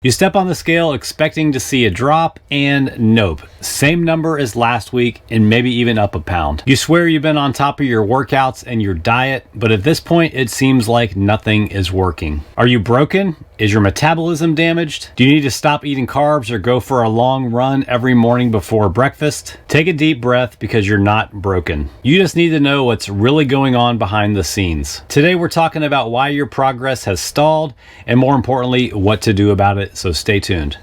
You step on the scale expecting to see a drop, and nope. Same number as last week and maybe even up a pound. You swear you've been on top of your workouts and your diet, but at this point it seems like nothing is working. Are you broken? Is your metabolism damaged? Do you need to stop eating carbs or go for a long run every morning before breakfast? Take a deep breath because you're not broken. You just need to know what's really going on behind the scenes. Today we're talking about why your progress has stalled and, more importantly, what to do about it, so stay tuned.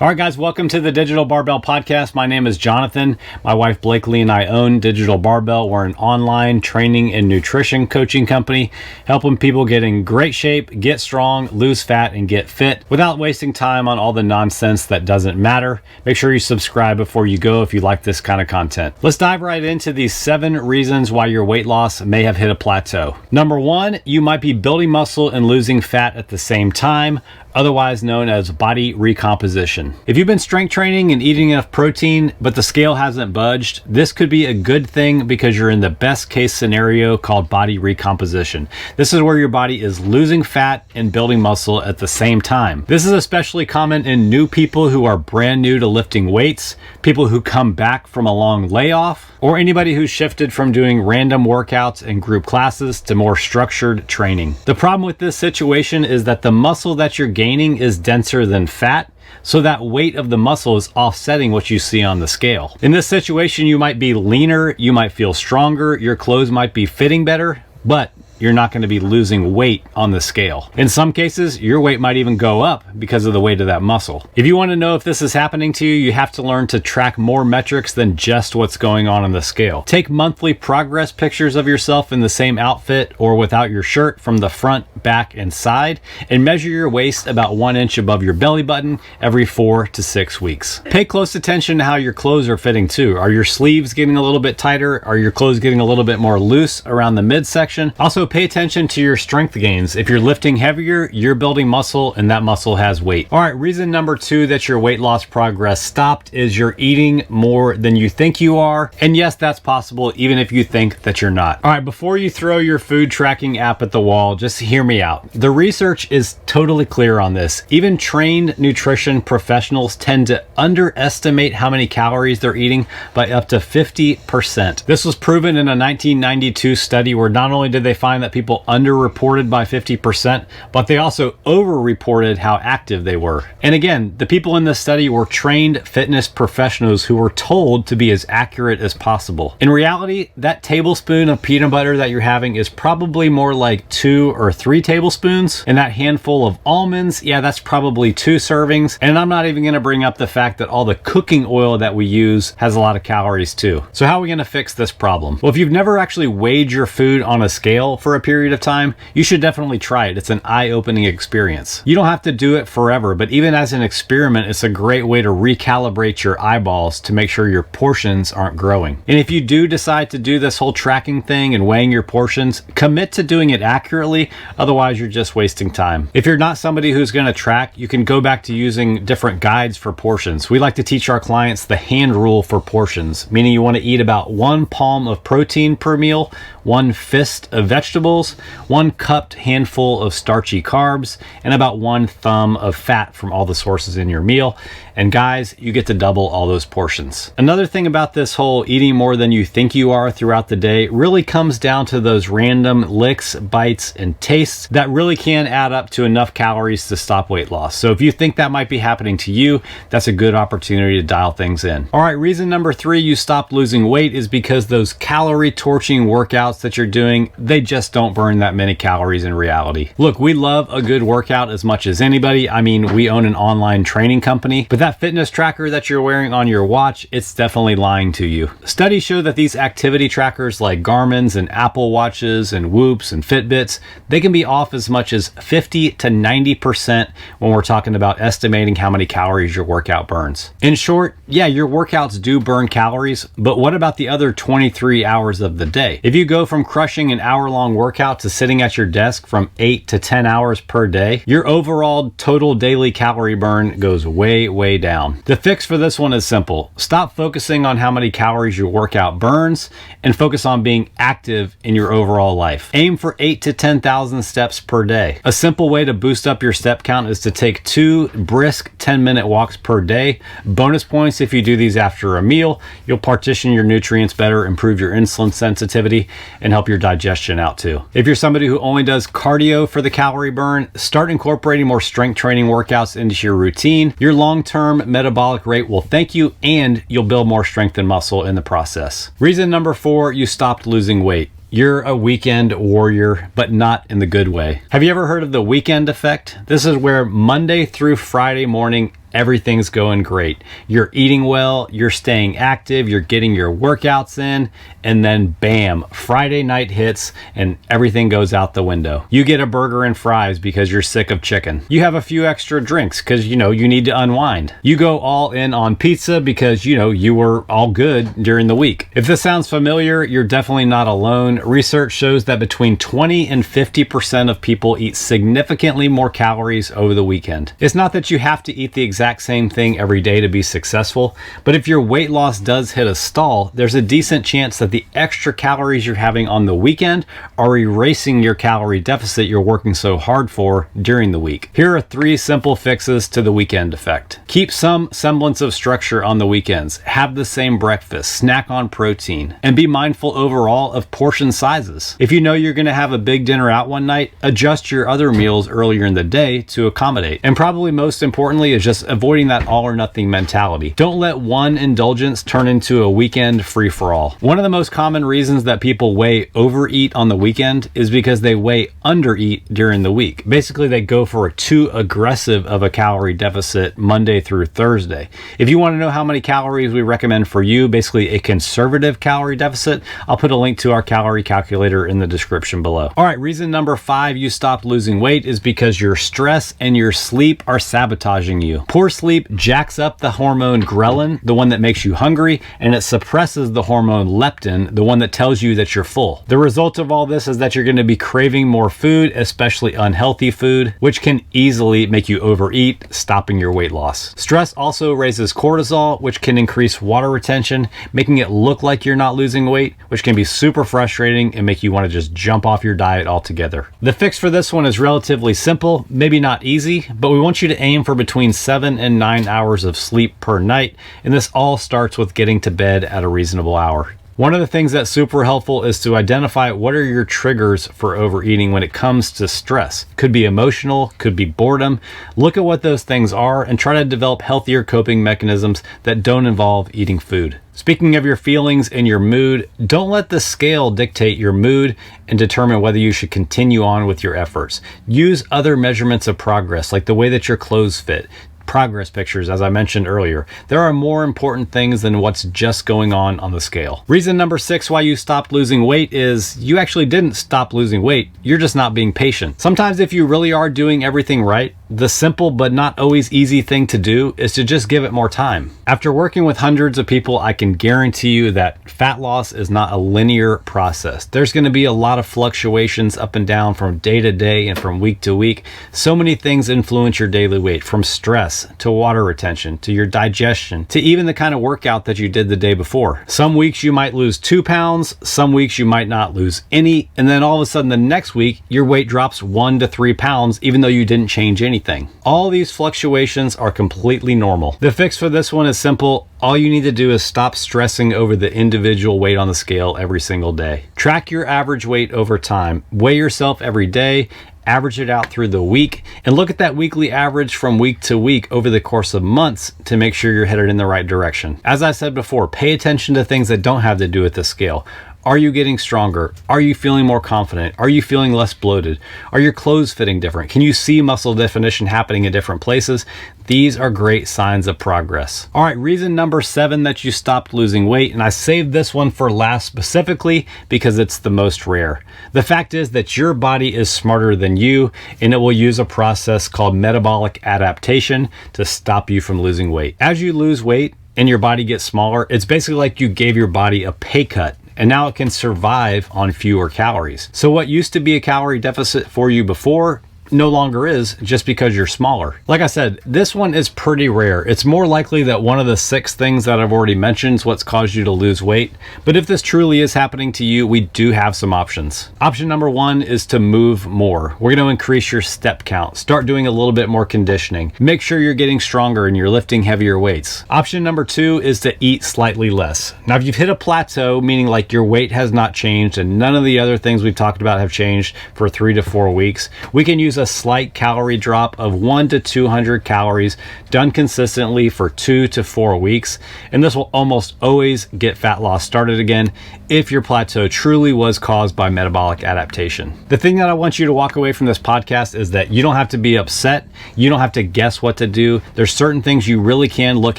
All right, guys, welcome to the Digital Barbell Podcast. My name is Jonathan. My wife Blakely and I own Digital Barbell. We're an online training and nutrition coaching company, helping people get in great shape, get strong, lose fat, and get fit without wasting time on all the nonsense that doesn't matter. Make sure you subscribe before you go if you like this kind of content. Let's dive right into these 7 reasons why your weight loss may have hit a plateau. Number 1, you might be building muscle and losing fat at the same time, otherwise known as body recomposition. If you've been strength training and eating enough protein, but the scale hasn't budged, this could be a good thing because you're in the best case scenario called body recomposition. This is where your body is losing fat and building muscle at the same time. This is especially common in new people who are brand new to lifting weights, people who come back from a long layoff, or anybody who's shifted from doing random workouts and group classes to more structured training. The problem with this situation is that the muscle that you're gaining is denser than fat, so that weight of the muscle is offsetting what you see on the scale. In this situation, you might be leaner, you might feel stronger, your clothes might be fitting better, but you're not going to be losing weight on the scale. In some cases, your weight might even go up because of the weight of that muscle. If you want to know if this is happening to you, you have to learn to track more metrics than just what's going on the scale. Take monthly progress pictures of yourself in the same outfit or without your shirt from the front, back, and side, and measure your waist about 1 inch above your belly button every 4 to 6 weeks. Pay close attention to how your clothes are fitting too. Are your sleeves getting a little bit tighter? Are your clothes getting a little bit more loose around the midsection? Also, pay attention to your strength gains. If you're lifting heavier, you're building muscle and that muscle has weight. All right, reason number 2 that your weight loss progress stopped is you're eating more than you think you are. And yes, that's possible even if you think that you're not. All right, before you throw your food tracking app at the wall, just hear me out. The research is totally clear on this. Even trained nutrition professionals tend to underestimate how many calories they're eating by up to 50%. This was proven in a 1992 study where not only did they find that people underreported by 50%, but they also overreported how active they were. And again, the people in this study were trained fitness professionals who were told to be as accurate as possible. In reality, that tablespoon of peanut butter that you're having is probably more like 2 or 3 tablespoons, and that handful of almonds, yeah, that's probably 2 servings. And I'm not even going to bring up the fact that all the cooking oil that we use has a lot of calories too. So how are we going to fix this problem? Well, if you've never actually weighed your food on a scale for a period of time, you should definitely try it. It's an eye-opening experience. You don't have to do it forever, but even as an experiment, it's a great way to recalibrate your eyeballs to make sure your portions aren't growing. And if you do decide to do this whole tracking thing and weighing your portions, commit to doing it accurately, otherwise you're just wasting time. If you're not somebody who's going to track, you can go back to using different guides for portions. We like to teach our clients the hand rule for portions, meaning you want to eat about 1 palm of protein per meal, 1 fist of vegetables, 1 cupped handful of starchy carbs, and about 1 thumb of fat from all the sources in your meal. And guys, you get to double all those portions. Another thing about this whole eating more than you think you are throughout the day really comes down to those random licks, bites, and tastes that really can add up to enough calories to stop weight loss. So if you think that might be happening to you, that's a good opportunity to dial things in. All right, reason number 3 you stopped losing weight is because those calorie torching workouts that you're doing, they just don't burn that many calories in reality. Look, we love a good workout as much as anybody. I mean, we own an online training company, but that that fitness tracker that you're wearing on your watch, it's definitely lying to you. Studies show that these activity trackers like Garmin's and Apple Watches and Whoops and Fitbits, they can be off as much as 50 to 90% when we're talking about estimating how many calories your workout burns. In short, yeah, your workouts do burn calories, but what about the other 23 hours of the day? If you go from crushing an hour-long workout to sitting at your desk from 8 to 10 hours per day, your overall total daily calorie burn goes way down. The fix for this one is simple. Stop focusing on how many calories your workout burns and focus on being active in your overall life. Aim for 8 to 10,000 steps per day. A simple way to boost up your step count is to take 2 brisk 10-minute walks per day. Bonus points if you do these after a meal. You'll partition your nutrients better, improve your insulin sensitivity, and help your digestion out too. If you're somebody who only does cardio for the calorie burn, start incorporating more strength training workouts into your routine. Your long-term metabolic rate will thank you, and you'll build more strength and muscle in the process. Reason number 4, you stopped losing weight. You're a weekend warrior, but not in the good way. Have you ever heard of the weekend effect? This is where Monday through Friday morning, everything's going great. You're eating well, you're staying active, you're getting your workouts in, and then bam, Friday night hits and everything goes out the window. You get a burger and fries because you're sick of chicken. You have a few extra drinks because you need to unwind. You go all in on pizza because you were all good during the week. If this sounds familiar, you're definitely not alone. Research shows that between 20 and 50% of people eat significantly more calories over the weekend. It's not that you have to eat the exact same thing every day to be successful, but if your weight loss does hit a stall, there's a decent chance that the extra calories you're having on the weekend are erasing your calorie deficit you're working so hard for during the week. Here are 3 simple fixes to the weekend effect. Keep some semblance of structure on the weekends. Have the same breakfast, snack on protein, and be mindful overall of portion sizes. If you know you're going to have a big dinner out one night, adjust your other meals earlier in the day to accommodate. And probably most importantly is just avoiding that all or nothing mentality. Don't let one indulgence turn into a weekend free-for-all. One of the most common reasons that people way overeat on the weekend is because they way undereat during the week. Basically, they go for a too aggressive of a calorie deficit Monday through Thursday. If you want to know how many calories we recommend for you, basically a conservative calorie deficit, I'll put a link to our calorie calculator in the description below. All right, reason number 5 you stopped losing weight is because your stress and your sleep are sabotaging you. Poor sleep jacks up the hormone ghrelin, the one that makes you hungry, and it suppresses the hormone leptin, the one that tells you that you're full. The result of all this is that you're going to be craving more food, especially unhealthy food, which can easily make you overeat, stopping your weight loss. Stress also raises cortisol, which can increase water retention, making it look like you're not losing weight, which can be super frustrating and make you want to just jump off your diet altogether. The fix for this one is relatively simple, maybe not easy, but we want you to aim for between 7 and 9 hours of sleep per night, and this all starts with getting to bed at a reasonable hour. One of the things that's super helpful is to identify what are your triggers for overeating when it comes to stress. Could be emotional, could be boredom. Look at what those things are and try to develop healthier coping mechanisms that don't involve eating food. Speaking of your feelings and your mood, don't let the scale dictate your mood and determine whether you should continue on with your efforts. Use other measurements of progress, like the way that your clothes fit. Progress pictures, as I mentioned earlier. There are more important things than what's just going on the scale. Reason number 6 why you stopped losing weight is you actually didn't stop losing weight. You're just not being patient. Sometimes if you really are doing everything right, the simple but not always easy thing to do is to just give it more time. After working with hundreds of people, I can guarantee you that fat loss is not a linear process. There's going to be a lot of fluctuations up and down from day to day and from week to week. So many things influence your daily weight, from stress to water retention to your digestion to even the kind of workout that you did the day before. Some weeks you might lose 2 pounds, some weeks you might not lose any, and then all of a sudden the next week your weight drops 1 to 3 pounds even though you didn't change anything. All these fluctuations are completely normal. The fix for this one is simple. All you need to do is stop stressing over the individual weight on the scale every single day. Track your average weight over time. Weigh yourself every day, average it out through the week, and look at that weekly average from week to week over the course of months to make sure you're headed in the right direction. As I said before, pay attention to things that don't have to do with the scale. Are you getting stronger? Are you feeling more confident? Are you feeling less bloated? Are your clothes fitting different? Can you see muscle definition happening in different places? These are great signs of progress. All right, reason number 7 that you stopped losing weight, and I saved this one for last specifically because it's the most rare. The fact is that your body is smarter than you, and it will use a process called metabolic adaptation to stop you from losing weight. As you lose weight and your body gets smaller, it's basically like you gave your body a pay cut, and now it can survive on fewer calories. So what used to be a calorie deficit for you before no longer is, just because you're smaller. Like I said, this one is pretty rare. It's more likely that one of the 6 things that I've already mentioned is what's caused you to lose weight. But if this truly is happening to you, we do have some options. Option number 1 is to move more. We're going to increase your step count. Start doing a little bit more conditioning. Make sure you're getting stronger and you're lifting heavier weights. Option number 2 is to eat slightly less. Now, if you've hit a plateau, meaning like your weight has not changed and none of the other things we've talked about have changed for 3 to 4 weeks, we can use a slight calorie drop of 100 to 200 calories done consistently for 2 to 4 weeks. And this will almost always get fat loss started again if your plateau truly was caused by metabolic adaptation. The thing that I want you to walk away from this podcast is that you don't have to be upset. You don't have to guess what to do. There's certain things you really can look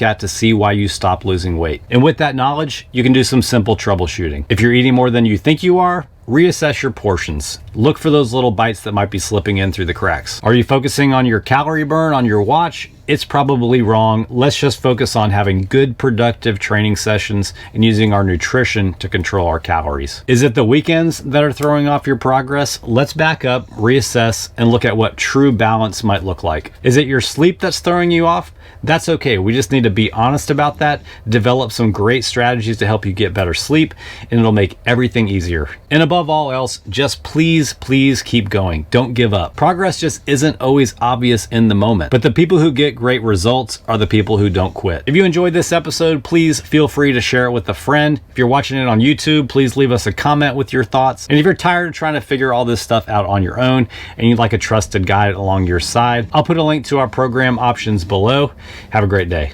at to see why you stop losing weight. And with that knowledge, you can do some simple troubleshooting. If you're eating more than you think you are, reassess your portions. Look for those little bites that might be slipping in through the cracks. Are you focusing on your calorie burn on your watch? It's probably wrong. Let's just focus on having good, productive training sessions and using our nutrition to control our calories. Is it the weekends that are throwing off your progress? Let's back up, reassess, and look at what true balance might look like. Is it your sleep that's throwing you off? That's okay. We just need to be honest about that, develop some great strategies to help you get better sleep, and it'll make everything easier. And above all else, just please keep going. Don't give up. Progress just isn't always obvious in the moment, but the people who get great results are the people who don't quit. If you enjoyed this episode, please feel free to share it with a friend. If you're watching it on YouTube, please leave us a comment with your thoughts. And if you're tired of trying to figure all this stuff out on your own and you'd like a trusted guide along your side, I'll put a link to our program options below. Have a great day.